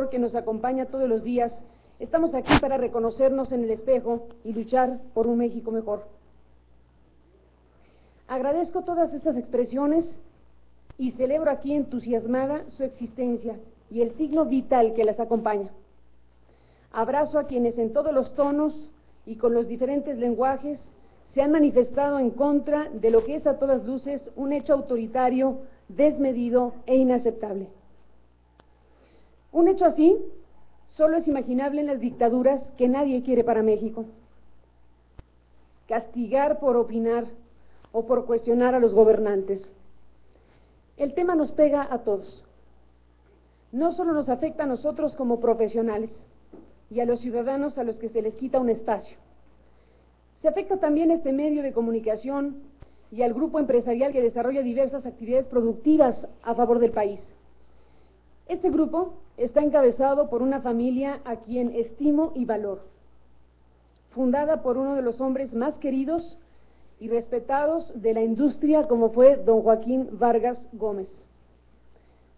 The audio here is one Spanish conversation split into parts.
servidor que nos acompaña todos los días, estamos aquí para reconocernos en el espejo y luchar por un México mejor. Agradezco todas estas expresiones y celebro aquí entusiasmada su existencia y el signo vital que las acompaña. Abrazo a quienes en todos los tonos y con los diferentes lenguajes se han manifestado en contra de lo que es a todas luces un hecho autoritario, desmedido e inaceptable. Un hecho así solo es imaginable en las dictaduras que nadie quiere para México. Castigar por opinar o por cuestionar a los gobernantes. El tema nos pega a todos. No solo nos afecta a nosotros como profesionales y a los ciudadanos a los que se les quita un espacio. Se afecta también a este medio de comunicación y al grupo empresarial que desarrolla diversas actividades productivas a favor del país. Este grupo está encabezado por una familia a quien estimo y valoro, fundada por uno de los hombres más queridos y respetados de la industria como fue don Joaquín Vargas Gómez.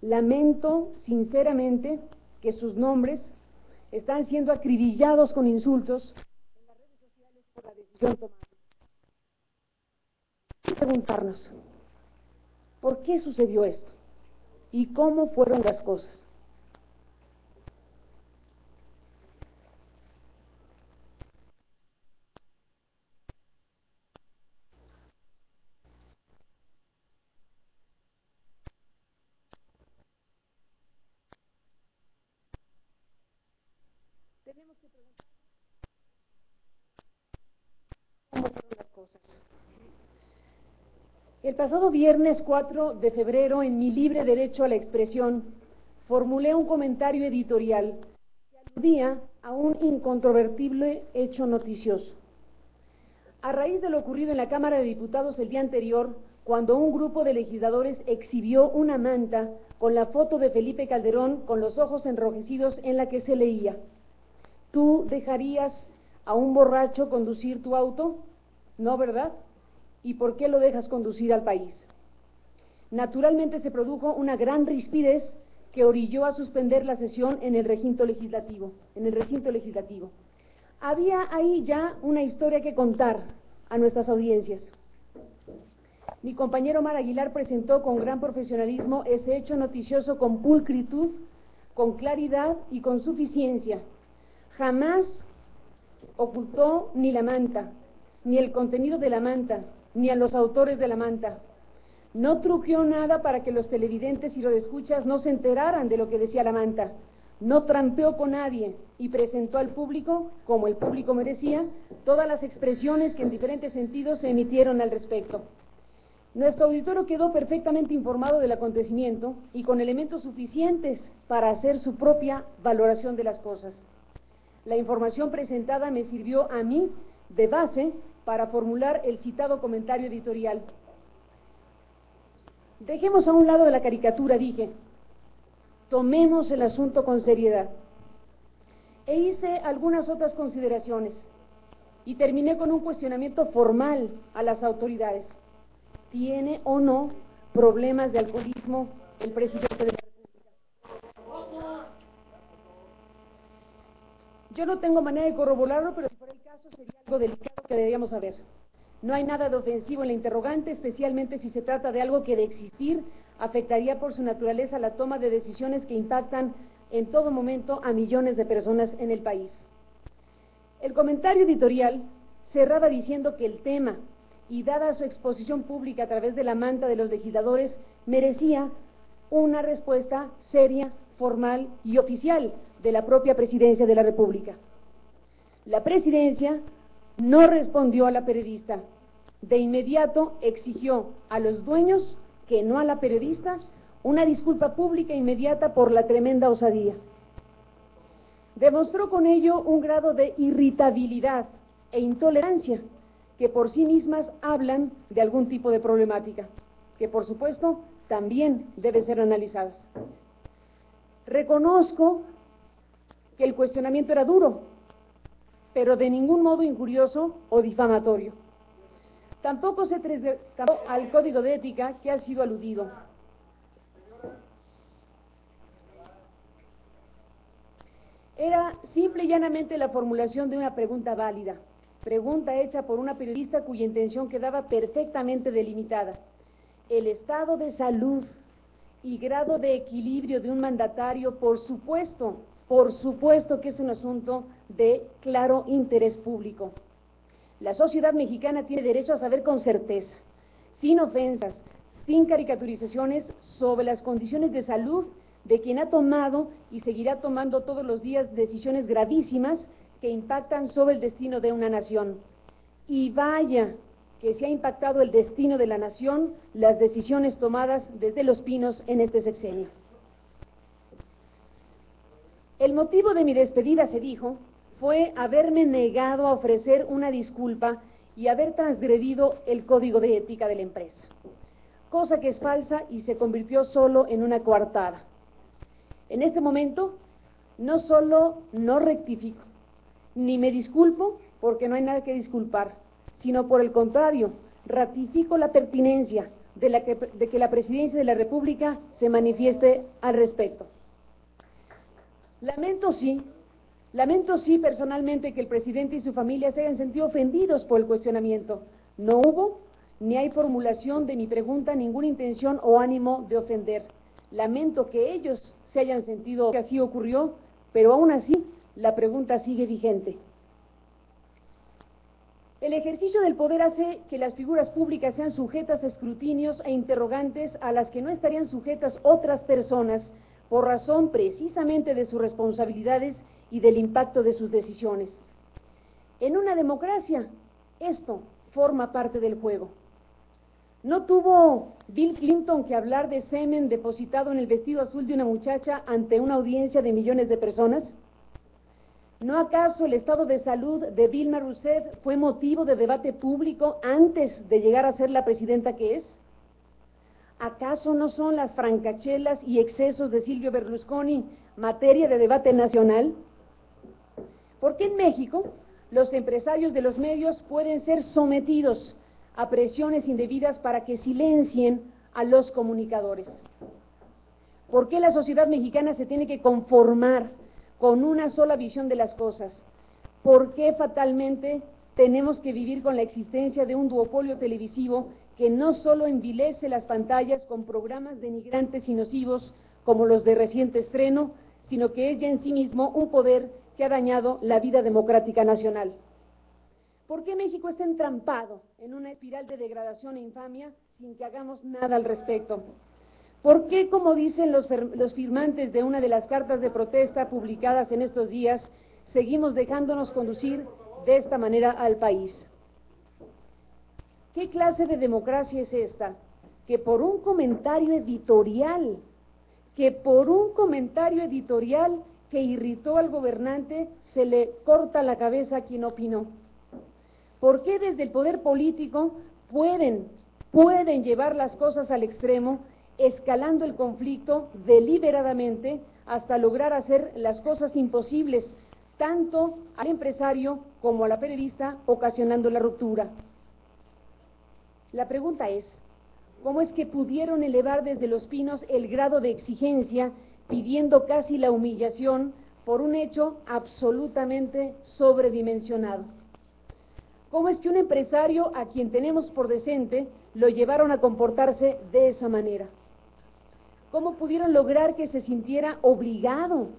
Lamento sinceramente que sus nombres están siendo acribillados con insultos en las redes sociales por la decisión tomada. Hay que preguntarnos, ¿por qué sucedió esto? ¿Y cómo fueron las cosas? Tenemos que preguntar cómo fueron las cosas. El pasado viernes 4 de febrero, en mi libre derecho a la expresión, formulé un comentario editorial que aludía a un incontrovertible hecho noticioso. A raíz de lo ocurrido en la Cámara de Diputados el día anterior, cuando un grupo de legisladores exhibió una manta con la foto de Felipe Calderón con los ojos enrojecidos en la que se leía: ¿tú dejarías a un borracho conducir tu auto? No, ¿verdad? ¿Y por qué lo dejas conducir al país? Naturalmente se produjo una gran rispidez que orilló a suspender la sesión en el recinto legislativo. Había ahí ya una historia que contar a nuestras audiencias. Mi compañero Omar Aguilar presentó con gran profesionalismo ese hecho noticioso con pulcritud, con claridad y con suficiencia. Jamás ocultó ni la manta, ni el contenido de la manta, ni a los autores de la manta. No truqueó nada para que los televidentes y radioescuchas no se enteraran de lo que decía la manta. No trampeó con nadie y presentó al público, como el público merecía, todas las expresiones que en diferentes sentidos se emitieron al respecto. Nuestro auditorio quedó perfectamente informado del acontecimiento y con elementos suficientes para hacer su propia valoración de las cosas. La información presentada me sirvió a mí de base para formular el citado comentario editorial. Dejemos a un lado de la caricatura, dije. Tomemos el asunto con seriedad. E hice algunas otras consideraciones y terminé con un cuestionamiento formal a las autoridades. ¿Tiene o no problemas de alcoholismo el presidente de la República? Yo no tengo manera de corroborarlo, pero si fuera el caso sería algo delicado que deberíamos saber. No hay nada de ofensivo en la interrogante, especialmente si se trata de algo que de existir afectaría por su naturaleza la toma de decisiones que impactan en todo momento a millones de personas en el país. El comentario editorial cerraba diciendo que el tema, y dada su exposición pública a través de la manta de los legisladores, merecía una respuesta seria, formal y oficial de la propia Presidencia de la República. La Presidencia no respondió a la periodista. De inmediato exigió a los dueños, que no a la periodista, una disculpa pública inmediata por la tremenda osadía. Demostró con ello un grado de irritabilidad e intolerancia que por sí mismas hablan de algún tipo de problemática, que por supuesto también deben ser analizadas. Reconozco que el cuestionamiento era duro, pero de ningún modo injurioso o difamatorio. Tampoco se transgresó al código de ética que ha sido aludido. Era simple y llanamente la formulación de una pregunta válida, pregunta hecha por una periodista cuya intención quedaba perfectamente delimitada. El estado de salud y grado de equilibrio de un mandatario, por supuesto que es un asunto de claro interés público. La sociedad mexicana tiene derecho a saber con certeza, sin ofensas, sin caricaturizaciones, sobre las condiciones de salud de quien ha tomado y seguirá tomando todos los días decisiones gravísimas que impactan sobre el destino de una nación. Y vaya que se ha impactado el destino de la nación las decisiones tomadas desde Los Pinos en este sexenio. El motivo de mi despedida, se dijo, fue haberme negado a ofrecer una disculpa y haber transgredido el código de ética de la empresa, cosa que es falsa y se convirtió solo en una coartada. En este momento, no solo no rectifico, ni me disculpo porque no hay nada que disculpar, sino por el contrario, ratifico la pertinencia de que la Presidencia de la República se manifieste al respecto. Lamento sí personalmente que el presidente y su familia se hayan sentido ofendidos por el cuestionamiento. No hubo ni hay formulación de mi pregunta ninguna intención o ánimo de ofender. Lamento que ellos se hayan sentido que así ocurrió, pero aún así la pregunta sigue vigente. El ejercicio del poder hace que las figuras públicas sean sujetas a escrutinios e interrogantes a las que no estarían sujetas otras personas por razón precisamente de sus responsabilidades y del impacto de sus decisiones. En una democracia, esto forma parte del juego. ¿No tuvo Bill Clinton que hablar de semen depositado en el vestido azul de una muchacha ante una audiencia de millones de personas? ¿No acaso el estado de salud de Dilma Rousseff fue motivo de debate público antes de llegar a ser la presidenta que es? ¿Acaso no son las francachelas y excesos de Silvio Berlusconi materia de debate nacional? ¿Por qué en México los empresarios de los medios pueden ser sometidos a presiones indebidas para que silencien a los comunicadores? ¿Por qué la sociedad mexicana se tiene que conformar con una sola visión de las cosas? ¿Por qué fatalmente tenemos que vivir con la existencia de un duopolio televisivo que no solo envilece las pantallas con programas denigrantes y nocivos como los de reciente estreno, sino que es ya en sí mismo un poder que ha dañado la vida democrática nacional? ¿Por qué México está entrampado en una espiral de degradación e infamia sin que hagamos nada al respecto? ¿Por qué, como dicen los firmantes de una de las cartas de protesta publicadas en estos días, seguimos dejándonos conducir de esta manera al país? ¿Qué clase de democracia es esta? Que por un comentario editorial que irritó al gobernante, se le corta la cabeza a quien opinó. ¿Por qué desde el poder político pueden llevar las cosas al extremo, escalando el conflicto deliberadamente hasta lograr hacer las cosas imposibles, tanto al empresario como a la periodista, ocasionando la ruptura? La pregunta es, ¿cómo es que pudieron elevar desde Los Pinos el grado de exigencia, pidiendo casi la humillación por un hecho absolutamente sobredimensionado? ¿Cómo es que un empresario a quien tenemos por decente lo llevaron a comportarse de esa manera? ¿Cómo pudieron lograr que se sintiera obligado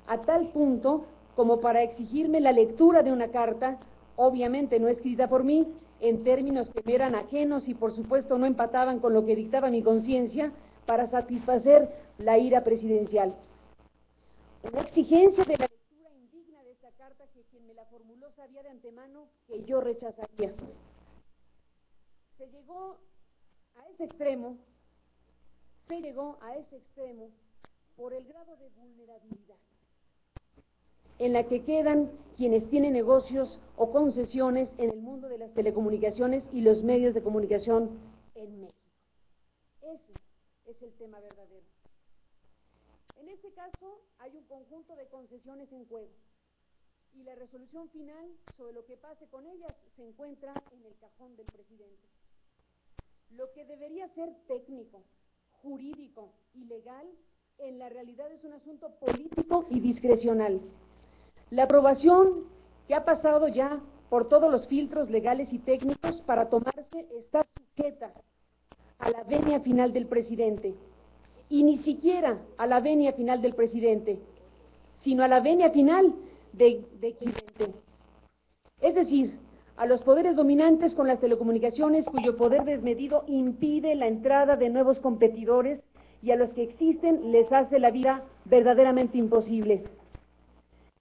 a tal punto como para exigirme la lectura de una carta, obviamente no escrita por mí, en términos que me eran ajenos y por supuesto no empataban con lo que dictaba mi conciencia, para satisfacer la ira presidencial? Una exigencia de la lectura indigna de esta carta que quien me la formuló sabía de antemano que yo rechazaría. Se llegó a ese extremo por el grado de vulnerabilidad en la que quedan quienes tienen negocios o concesiones en el mundo de las telecomunicaciones y los medios de comunicación en México. Ese es el tema verdadero. En este caso hay un conjunto de concesiones en juego y la resolución final sobre lo que pase con ellas se encuentra en el cajón del presidente. Lo que debería ser técnico, jurídico y legal, en la realidad es un asunto político y discrecional. La aprobación que ha pasado ya por todos los filtros legales y técnicos para tomarse está sujeta a la venia final del presidente, y ni siquiera a la venia final del presidente, sino a la venia final del presidente. Es decir, a los poderes dominantes con las telecomunicaciones, cuyo poder desmedido impide la entrada de nuevos competidores, y a los que existen les hace la vida verdaderamente imposible.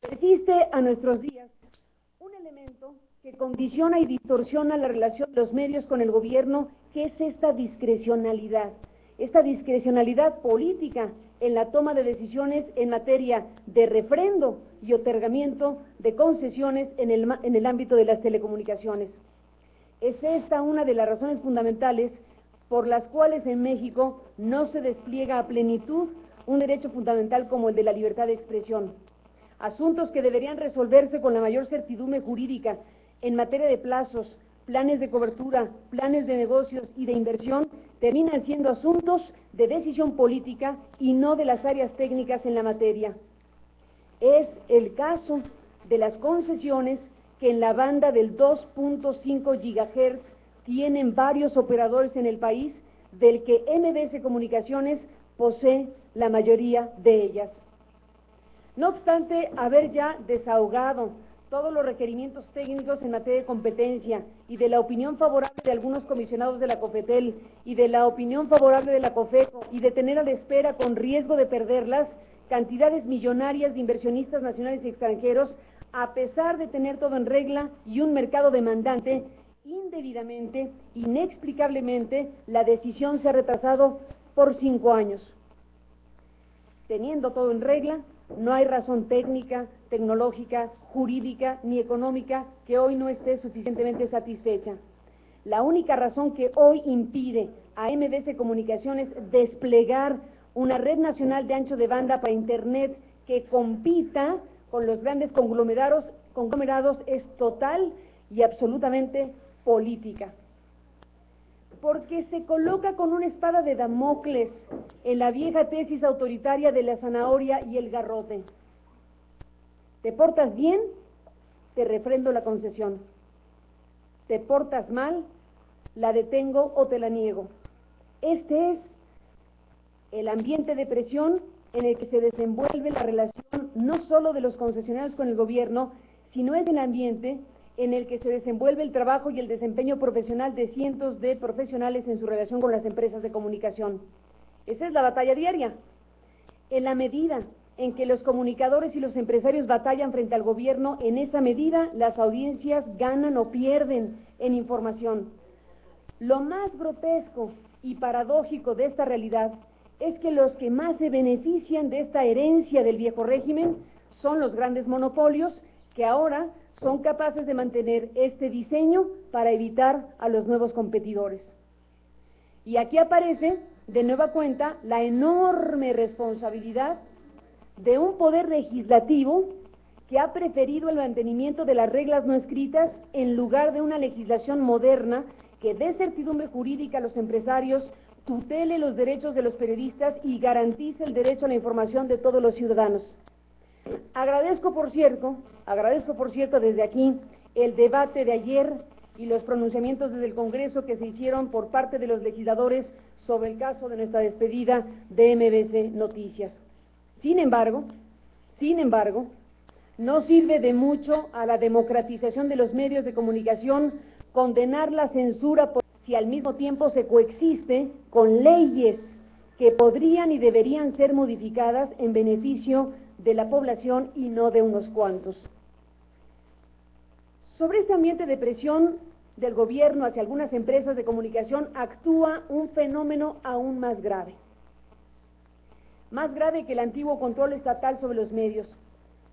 Persiste a nuestros días un elemento que condiciona y distorsiona la relación de los medios con el gobierno, que es esta discrecionalidad política en la toma de decisiones en materia de refrendo y otorgamiento de concesiones en el ámbito de las telecomunicaciones. Es esta una de las razones fundamentales por las cuales en México no se despliega a plenitud un derecho fundamental como el de la libertad de expresión. Asuntos que deberían resolverse con la mayor certidumbre jurídica en materia de plazos, planes de cobertura, planes de negocios y de inversión, terminan siendo asuntos de decisión política y no de las áreas técnicas en la materia. Es el caso de las concesiones que en la banda del 2.5 GHz tienen varios operadores en el país, del que MBS Comunicaciones posee la mayoría de ellas. No obstante haber ya desahogado todos los requerimientos técnicos en materia de competencia y de la opinión favorable de algunos comisionados de la COFETEL y de la opinión favorable de la COFECO, y de tener a la espera, con riesgo de perderlas, cantidades millonarias de inversionistas nacionales y extranjeros, a pesar de tener todo en regla y un mercado demandante, indebidamente, inexplicablemente, la decisión se ha retrasado por 5 años. Teniendo todo en regla, no hay razón técnica, tecnológica, jurídica ni económica que hoy no esté suficientemente satisfecha. La única razón que hoy impide a MBS Comunicaciones desplegar una red nacional de ancho de banda para Internet que compita con los grandes conglomerados es total y absolutamente política. Porque se coloca con una espada de Damocles en la vieja tesis autoritaria de la zanahoria y el garrote. Te portas bien, te refrendo la concesión. Te portas mal, la detengo o te la niego. Este es el ambiente de presión en el que se desenvuelve la relación no solo de los concesionarios con el gobierno, sino es el ambiente en el que se desenvuelve el trabajo y el desempeño profesional de cientos de profesionales en su relación con las empresas de comunicación. Esa es la batalla diaria. En la medida en que los comunicadores y los empresarios batallan frente al gobierno, en esa medida las audiencias ganan o pierden en información. Lo más grotesco y paradójico de esta realidad es que los que más se benefician de esta herencia del viejo régimen son los grandes monopolios, que ahora son capaces de mantener este diseño para evitar a los nuevos competidores. Y aquí aparece de nueva cuenta la enorme responsabilidad de un poder legislativo que ha preferido el mantenimiento de las reglas no escritas en lugar de una legislación moderna que dé certidumbre jurídica a los empresarios, tutele los derechos de los periodistas y garantice el derecho a la información de todos los ciudadanos. Agradezco por cierto desde aquí el debate de ayer y los pronunciamientos desde el Congreso que se hicieron por parte de los legisladores sobre el caso de nuestra despedida de MBS Noticias. Sin embargo, no sirve de mucho a la democratización de los medios de comunicación condenar la censura si al mismo tiempo se coexiste con leyes que podrían y deberían ser modificadas en beneficio de la población y no de unos cuantos. Sobre este ambiente de presión del gobierno hacia algunas empresas de comunicación actúa un fenómeno aún más grave que el antiguo control estatal sobre los medios.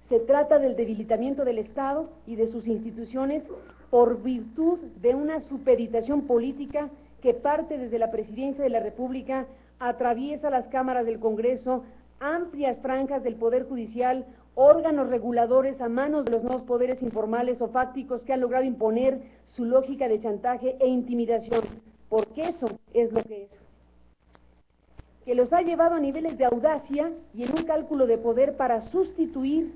Se trata del debilitamiento del Estado y de sus instituciones por virtud de una supeditación política que parte desde la Presidencia de la República, atraviesa las cámaras del Congreso, amplias franjas del Poder Judicial, órganos reguladores a manos de los nuevos poderes informales o fácticos que han logrado imponer su lógica de chantaje e intimidación, porque eso es lo que es. Que los ha llevado a niveles de audacia y en un cálculo de poder para sustituir